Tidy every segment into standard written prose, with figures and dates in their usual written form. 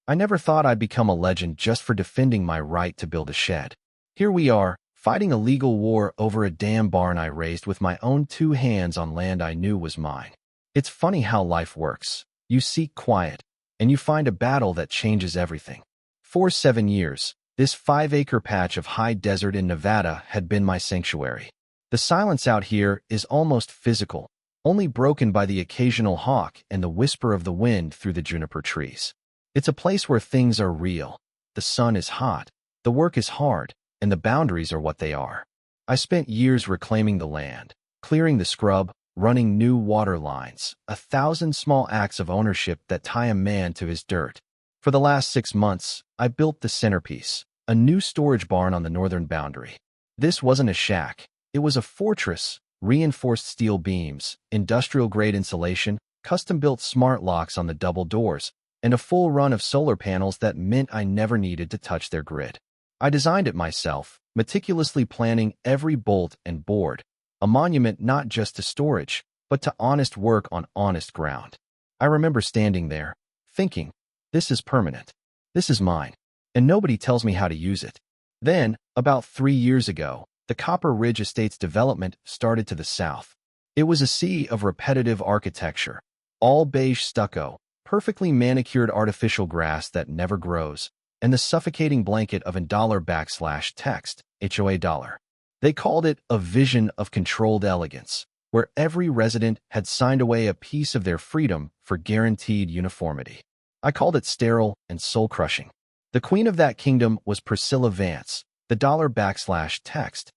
I never thought I'd become a legend just for defending my right to build a shed. Here we are, fighting a legal war over a damn barn I raised with my own 2 hands on land I knew was mine. It's funny how life works. You seek quiet, and you find a battle that changes everything. For 7 years, this 5-acre patch of high desert in Nevada had been my sanctuary. The silence out here is almost physical, only broken by the occasional hawk and the whisper of the wind through the juniper trees. It's a place where things are real. The sun is hot, the work is hard, and the boundaries are what they are. I spent years reclaiming the land, clearing the scrub, running new water lines, 1,000 small acts of ownership that tie a man to his dirt. For the last 6 months, I built the centerpiece, a new storage barn on the northern boundary. This wasn't a shack. It was a fortress, reinforced steel beams, industrial-grade insulation, custom-built smart locks on the double doors, and a full run of solar panels that meant I never needed to touch their grid. I designed it myself, meticulously planning every bolt and board, a monument not just to storage, but to honest work on honest ground. I remember standing there, thinking, this is permanent. This is mine, and nobody tells me how to use it. Then, about 3 years ago, the Copper Ridge Estates development started to the south. It was a sea of repetitive architecture, all beige stucco, perfectly manicured artificial grass that never grows, and the suffocating blanket of $text, HOA dollar. They called it a vision of controlled elegance, where every resident had signed away a piece of their freedom for guaranteed uniformity. I called it sterile and soul-crushing. The queen of that kingdom was Priscilla Vance, the $text,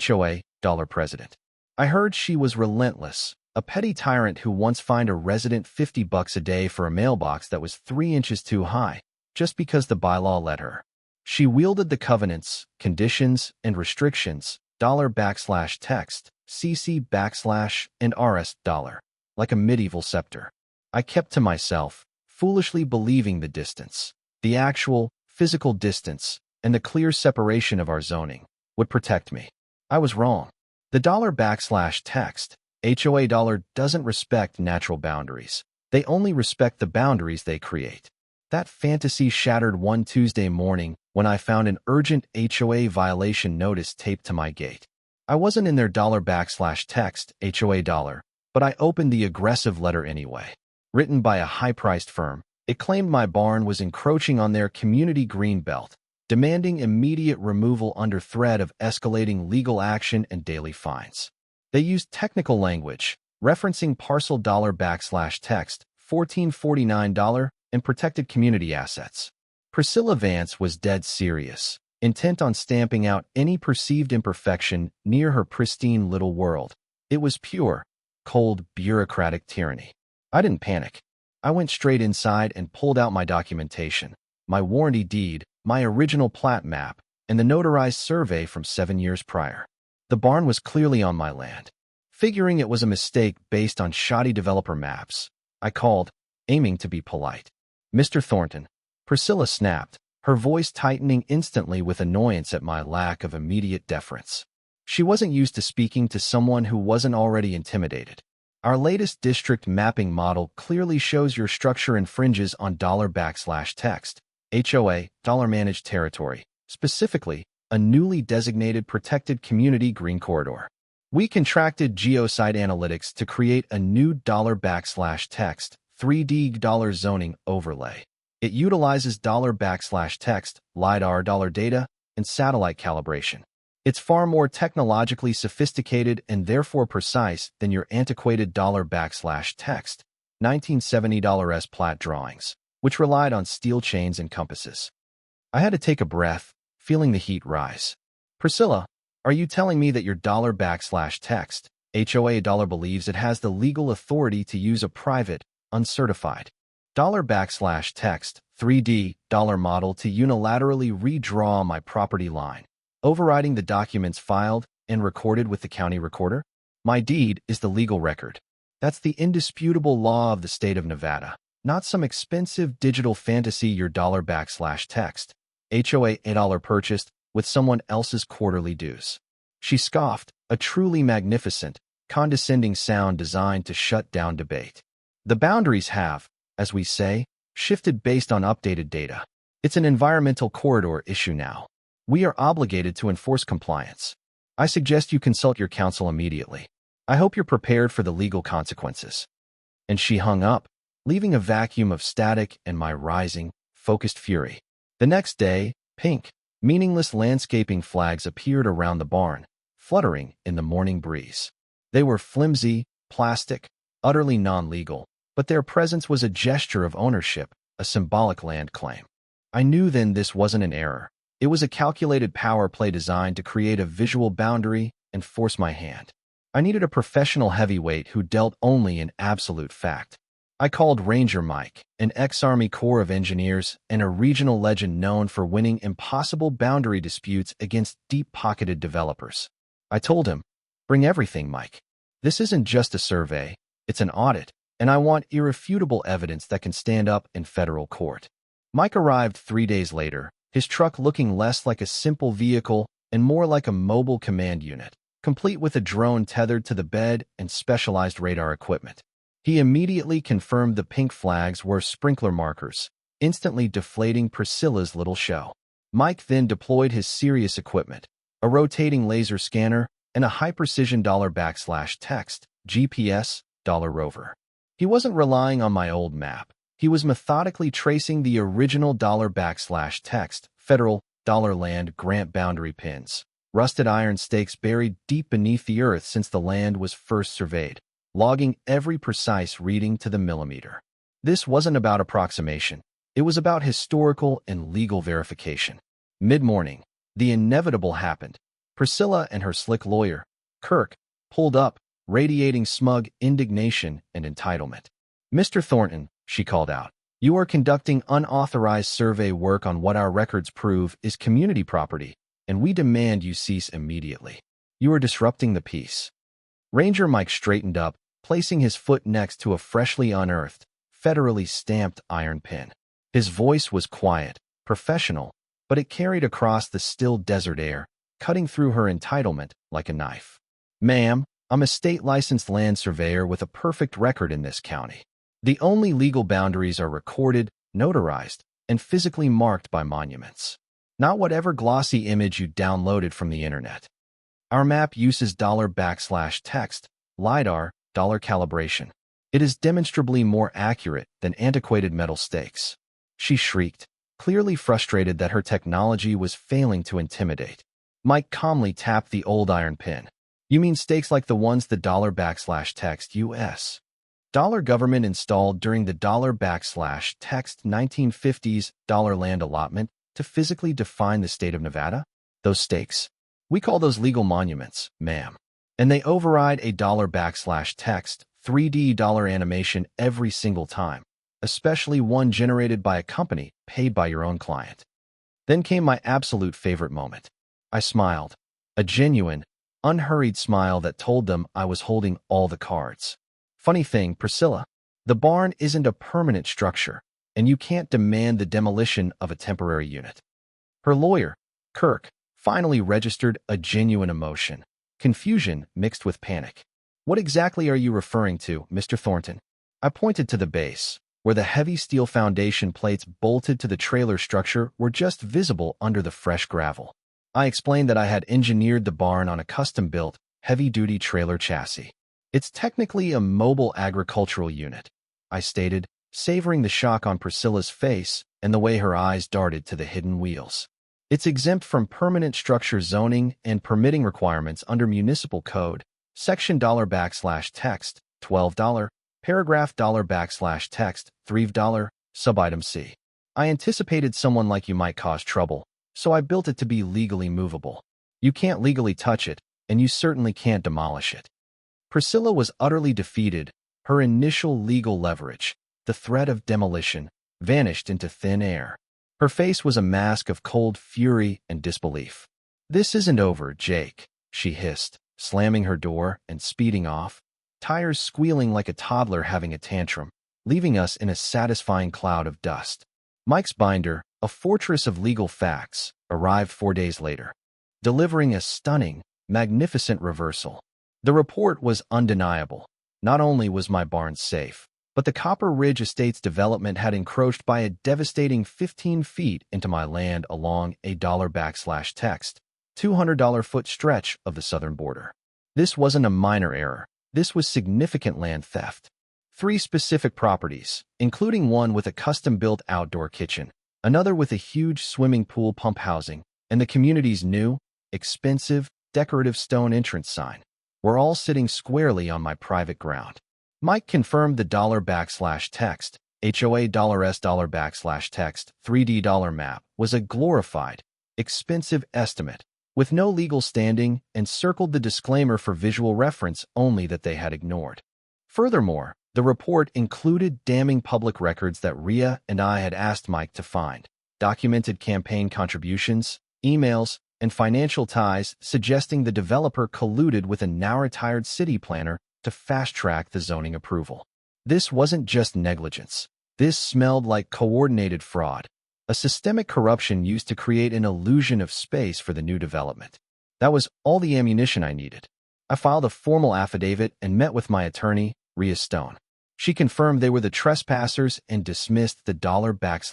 HOA dollar president. I heard she was relentless, a petty tyrant who once fined a resident $50 a day for a mailbox that was 3 inches too high, just because the bylaw let her. She wielded the covenants, conditions, and restrictions, $text, CC and RS dollar, like a medieval scepter. I kept to myself, foolishly believing the distance, the actual, physical distance, and the clear separation of our zoning, would protect me. I was wrong. The $text, HOA dollar doesn't respect natural boundaries. They only respect the boundaries they create. That fantasy shattered one Tuesday morning when I found an urgent HOA violation notice taped to my gate. I wasn't in their $text, HOA dollar, but I opened the aggressive letter anyway. Written by a high-priced firm, it claimed my barn was encroaching on their community green belt, demanding immediate removal under threat of escalating legal action and daily fines. They used technical language, referencing parcel $text, $1449, and protected community assets. Priscilla Vance was dead serious, intent on stamping out any perceived imperfection near her pristine little world. It was pure, cold, bureaucratic tyranny. I didn't panic. I went straight inside and pulled out my documentation, my warranty deed, my original plat map, and the notarized survey from 7 years prior. The barn was clearly on my land. Figuring it was a mistake based on shoddy developer maps, I called, aiming to be polite. Mr. Thornton. Priscilla snapped, her voice tightening instantly with annoyance at my lack of immediate deference. She wasn't used to speaking to someone who wasn't already intimidated. Our latest district mapping model clearly shows your structure infringes on $text, HOA, dollar managed territory, specifically, a newly designated protected community green corridor. We contracted geosite analytics to create a new $text, 3D dollar zoning overlay. It utilizes $text, LiDAR dollar data, and satellite calibration. It's far more technologically sophisticated and therefore precise than your antiquated $text, 1970 S plat drawings, which relied on steel chains and compasses. I had to take a breath, feeling the heat rise. Priscilla, are you telling me that your $text, HOA dollar believes it has the legal authority to use a private, uncertified $text, 3D dollar model to unilaterally redraw my property line, overriding the documents filed and recorded with the county recorder? My deed is the legal record. That's the indisputable law of the state of Nevada, not some expensive digital fantasy your $text, HOA dollar purchased with someone else's quarterly dues. She scoffed, a truly magnificent, condescending sound designed to shut down debate. The boundaries have, as we say, shifted based on updated data. It's an environmental corridor issue now. We are obligated to enforce compliance. I suggest you consult your counsel immediately. I hope you're prepared for the legal consequences." And she hung up, leaving a vacuum of static and my rising, focused fury. The next day, pink, meaningless landscaping flags appeared around the barn, fluttering in the morning breeze. They were flimsy, plastic, utterly non-legal, but their presence was a gesture of ownership, a symbolic land claim. I knew then this wasn't an error. It was a calculated power play designed to create a visual boundary and force my hand. I needed a professional heavyweight who dealt only in absolute fact. I called Ranger Mike, an ex-Army Corps of Engineers and a regional legend known for winning impossible boundary disputes against deep-pocketed developers. I told him, "Bring everything, Mike. This isn't just a survey, it's an audit, and I want irrefutable evidence that can stand up in federal court." Mike arrived 3 days later, his truck looking less like a simple vehicle and more like a mobile command unit, complete with a drone tethered to the bed and specialized radar equipment. He immediately confirmed the pink flags were sprinkler markers, instantly deflating Priscilla's little show. Mike then deployed his serious equipment, a rotating laser scanner and a high-precision $text GPS rover. He wasn't relying on my old map. He was methodically tracing the original $text federal land grant boundary pins, rusted iron stakes buried deep beneath the earth since the land was first surveyed, logging every precise reading to the millimeter. This wasn't about approximation. It was about historical and legal verification. Mid-morning, the inevitable happened. Priscilla and her slick lawyer, Kirk, pulled up, radiating smug indignation and entitlement. "Mr. Thornton," she called out, "you are conducting unauthorized survey work on what our records prove is community property, and we demand you cease immediately. You are disrupting the peace." Ranger Mike straightened up, placing his foot next to a freshly unearthed, federally stamped iron pin. His voice was quiet, professional, but it carried across the still desert air, cutting through her entitlement like a knife. "Ma'am, I'm a state-licensed land surveyor with a perfect record in this county. The only legal boundaries are recorded, notarized, and physically marked by monuments, not whatever glossy image you downloaded from the internet. Our map uses $text, LiDAR, calibration. It is demonstrably more accurate than antiquated metal stakes." She shrieked, clearly frustrated that her technology was failing to intimidate. Mike calmly tapped the old iron pin. "You mean stakes like the ones the $text US dollar government installed during the $text 1950s land allotment to physically define the state of Nevada? Those stakes? We call those legal monuments, ma'am. And they override a $text 3D animation every single time, especially one generated by a company paid by your own client." Then came my absolute favorite moment. I smiled, a genuine, unhurried smile that told them I was holding all the cards. "Funny thing, Priscilla, the barn isn't a permanent structure, and you can't demand the demolition of a temporary unit." Her lawyer, Kirk, finally registered a genuine emotion, confusion mixed with panic. "What exactly are you referring to, Mr. Thornton?" I pointed to the base, where the heavy steel foundation plates bolted to the trailer structure were just visible under the fresh gravel. I explained that I had engineered the barn on a custom-built, heavy-duty trailer chassis. "It's technically a mobile agricultural unit," I stated, savoring the shock on Priscilla's face and the way her eyes darted to the hidden wheels. "It's exempt from permanent structure zoning and permitting requirements under Municipal Code, Section $text, $12, paragraph $text, $3, subitem C. I anticipated someone like you might cause trouble, so I built it to be legally movable. You can't legally touch it, and you certainly can't demolish it." Priscilla was utterly defeated. Her initial legal leverage, the threat of demolition, vanished into thin air. Her face was a mask of cold fury and disbelief. "This isn't over, Jake," she hissed, slamming her door and speeding off, tires squealing like a toddler having a tantrum, leaving us in a satisfying cloud of dust. Mike's binder, a fortress of legal facts, arrived 4 days later, delivering a stunning, magnificent reversal. The report was undeniable. Not only was my barn safe, But the Copper Ridge Estates development had encroached by a devastating 15 feet into my land along a $text $200 foot stretch of the southern border. This wasn't a minor error. This was significant land theft. 3 specific properties, including one with a custom-built outdoor kitchen, another with a huge swimming pool pump housing, and the community's new, expensive, decorative stone entrance sign, were all sitting squarely on my private ground. Mike confirmed the $text HOA $S$text 3D map was a glorified, expensive estimate with no legal standing and circled the disclaimer for visual reference only that they had ignored. Furthermore, the report included damning public records that Rhea and I had asked Mike to find, documented campaign contributions, emails, and financial ties suggesting the developer colluded with a now-retired city planner to fast-track the zoning approval. This wasn't just negligence. This smelled like coordinated fraud, a systemic corruption used to create an illusion of space for the new development. That was all the ammunition I needed. I filed a formal affidavit and met with my attorney, Rhea Stone. She confirmed they were the trespassers and dismissed the $text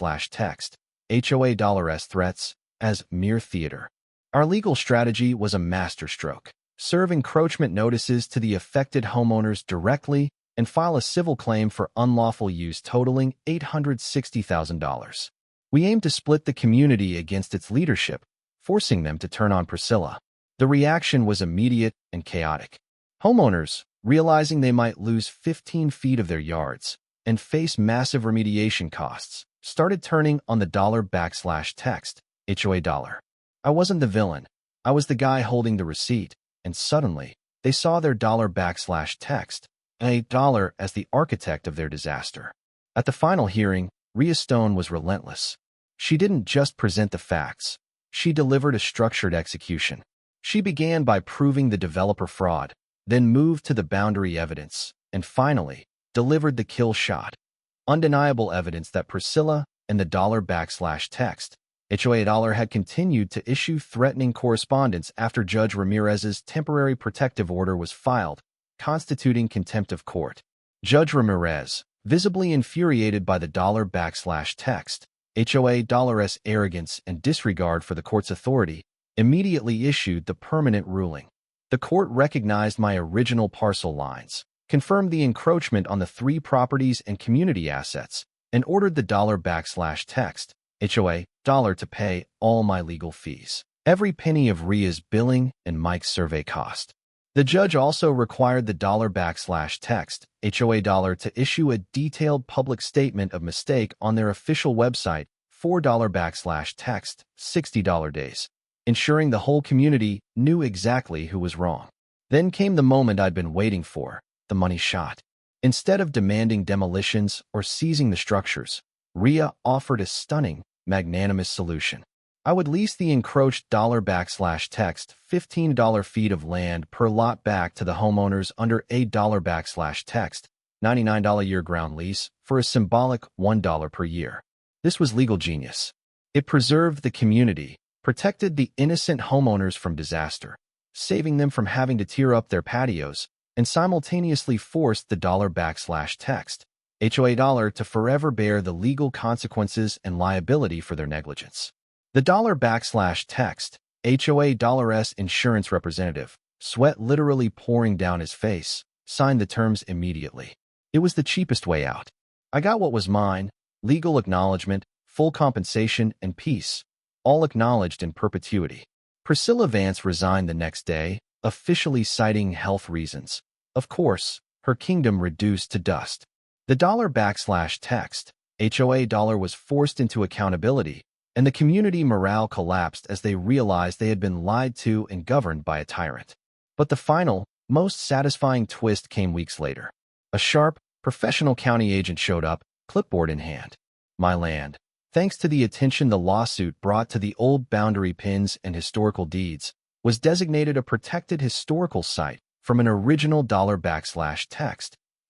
HOA $S threats as mere theater. Our legal strategy was a masterstroke. Serve encroachment notices to the affected homeowners directly and file a civil claim for unlawful use totaling $860,000. We aimed to split the community against its leadership, forcing them to turn on Priscilla. The reaction was immediate and chaotic. Homeowners, realizing they might lose 15 feet of their yards and face massive remediation costs, started turning on the $text HOA. I wasn't the villain. I was the guy holding the receipt, and suddenly, they saw their $text as the architect of their disaster. At the final hearing, Rhea Stone was relentless. She didn't just present the facts. She delivered a structured execution. She began by proving the developer fraud, then moved to the boundary evidence, and finally, delivered the kill shot. Undeniable evidence that Priscilla and the $text HOA had continued to issue threatening correspondence after Judge Ramirez's temporary protective order was filed, constituting contempt of court. Judge Ramirez, visibly infuriated by the $text HOA's arrogance and disregard for the court's authority, immediately issued the permanent ruling. The court recognized my original parcel lines, confirmed the encroachment on the 3 properties and community assets, and ordered the $text HOA to pay all my legal fees, every penny of Rhea's billing and Mike's survey cost. The judge also required the $text HOA to issue a detailed public statement of mistake on their official website for $text 60 days, ensuring the whole community knew exactly who was wrong. Then came the moment I'd been waiting for, the money shot. Instead of demanding demolitions or seizing the structures, Rhea offered a stunning, magnanimous solution. I would lease the encroached $text $15 feet of land per lot back to the homeowners under a $text $99 year ground lease for a symbolic $1 per year. This was legal genius. It preserved the community, protected the innocent homeowners from disaster, saving them from having to tear up their patios, and simultaneously forced the $text HOA to forever bear the legal consequences and liability for their negligence. The $text HOA's insurance representative, sweat literally pouring down his face, signed the terms immediately. It was the cheapest way out. I got what was mine: legal acknowledgement, full compensation, and peace, all acknowledged in perpetuity. Priscilla Vance resigned the next day, officially citing health reasons. Of course, her kingdom reduced to dust. The $text HOA was forced into accountability, and the community morale collapsed as they realized they had been lied to and governed by a tyrant. But the final, most satisfying twist came weeks later. A sharp, professional county agent showed up, clipboard in hand. My land, thanks to the attention the lawsuit brought to the old boundary pins and historical deeds, was designated a protected historical site from an original $text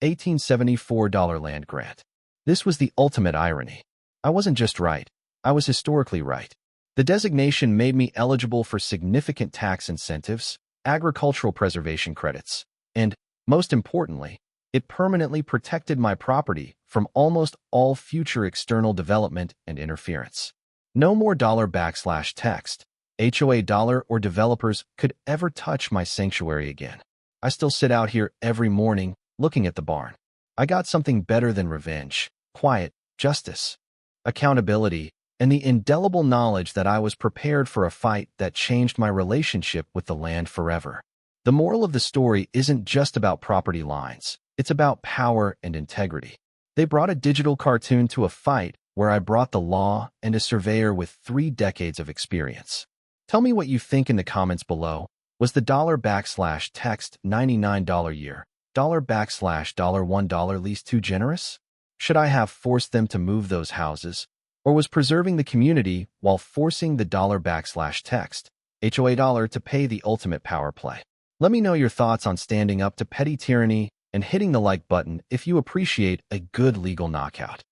1874 land grant. This was the ultimate irony. I wasn't just right. I was historically right. The designation made me eligible for significant tax incentives, agricultural preservation credits, and, most importantly, It permanently protected my property from almost all future external development and interference. No more $text, HOA dollar or developers could ever touch my sanctuary again. I still sit out here every morning looking at the barn. I got something better than revenge, quiet, justice, accountability, and the indelible knowledge that I was prepared for a fight that changed my relationship with the land forever. The moral of the story isn't just about property lines. It's about power and integrity. They brought a digital cartoon to a fight where I brought the law and a surveyor with 3 decades of experience. Tell me what you think in the comments below. Was the $text $99 year, $1 lease too generous? Should I have forced them to move those houses? Or was preserving the community while forcing the $text HOA to pay the ultimate power play? Let me know your thoughts on standing up to petty tyranny and hitting the like button if you appreciate a good legal knockout.